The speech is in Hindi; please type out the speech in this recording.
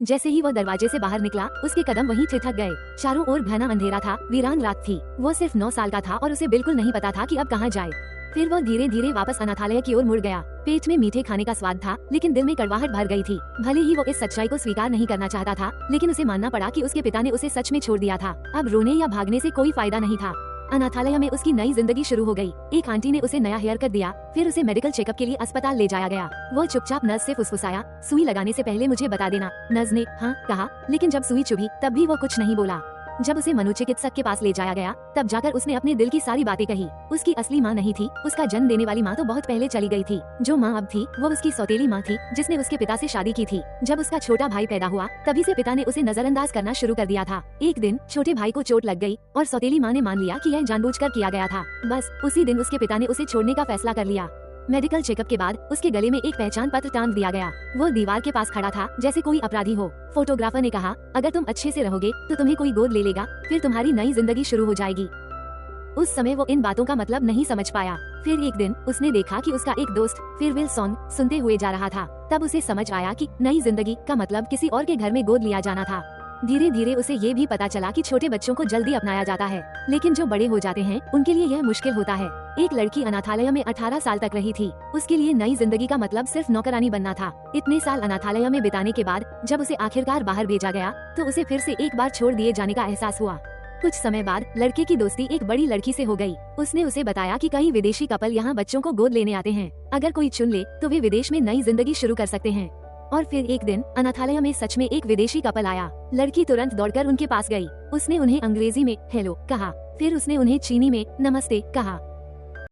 जैसे ही वो दरवाजे से बाहर निकला, उसके कदम वहीं ठिठक गए। चारों ओर घना अंधेरा था, वीरान रात थी। वो सिर्फ 9 साल का था और उसे बिल्कुल नहीं पता था कि अब कहाँ जाए। फिर वो धीरे धीरे वापस अनाथालय की ओर मुड़ गया। पेट में मीठे खाने का स्वाद था, लेकिन दिल में कड़वाहट भर गई थी। भले ही वो इस सच्चाई को स्वीकार नहीं करना चाहता था, लेकिन उसे मानना पड़ा कि उसके पिता ने उसे सच में छोड़ दिया था। अब रोने या भागने से कोई फायदा नहीं था। अनाथालय में उसकी नई जिंदगी शुरू हो गई। एक आंटी ने उसे नया हेयर कट दिया, फिर उसे मेडिकल चेकअप के लिए अस्पताल ले जाया गया। वो चुपचाप नर्स से फुसफुसाया, सुई लगाने से पहले मुझे बता देना। नर्स ने हाँ कहा, लेकिन जब सुई चुभी तब भी वो कुछ नहीं बोला। जब उसे मनोचिकित्सक के पास ले जाया गया, तब जाकर उसने अपने दिल की सारी बातें कही। उसकी असली माँ नहीं थी, उसका जन्म देने वाली माँ तो बहुत पहले चली गई थी। जो माँ अब थी वो उसकी सौतेली माँ थी, जिसने उसके पिता से शादी की थी। जब उसका छोटा भाई पैदा हुआ, तभी से पिता ने उसे नजरअंदाज करना शुरू कर दिया था। एक दिन छोटे भाई को चोट लग गई और सौतेली माँ ने मान लिया कि यह जानबूझकर किया गया था। बस उसी दिन उसके पिता ने उसे छोड़ने का फैसला कर लिया। मेडिकल चेकअप के बाद उसके गले में एक पहचान पत्र टांग दिया गया। वो दीवार के पास खड़ा था जैसे कोई अपराधी हो। फोटोग्राफर ने कहा, अगर तुम अच्छे से रहोगे तो तुम्हें कोई गोद ले लेगा, फिर तुम्हारी नई जिंदगी शुरू हो जाएगी। उस समय वो इन बातों का मतलब नहीं समझ पाया। फिर एक दिन उसने देखा कि उसका एक दोस्त फेयरवेल सॉन्ग सुनते हुए जा रहा था। तब उसे समझ आया कि नई जिंदगी का मतलब किसी और के घर में गोद लिया जाना था। धीरे धीरे उसे ये भी पता चला कि छोटे बच्चों को जल्दी अपनाया जाता है, लेकिन जो बड़े हो जाते हैं उनके लिए यह मुश्किल होता है। एक लड़की अनाथालय में 18 साल तक रही थी। उसके लिए नई जिंदगी का मतलब सिर्फ नौकरानी बनना था। इतने साल अनाथालय में बिताने के बाद जब उसे आखिरकार बाहर भेजा गया, तो उसे फिर से एक बार छोड़ दिए जाने का एहसास हुआ। कुछ समय बाद लड़के की दोस्ती एक बड़ी लड़की से हो गई। उसने उसे बताया कि कई विदेशी कपल यहाँ बच्चों को गोद लेने आते हैं। अगर कोई चुन ले तो वे विदेश में नई जिंदगी शुरू कर सकते हैं। और फिर एक दिन अनाथालय में सच में एक विदेशी कपल आया। लड़की तुरंत दौड़कर उनके पास गई। उसने उन्हें अंग्रेजी में हेलो कहा, फिर उसने उन्हें चीनी में नमस्ते कहा।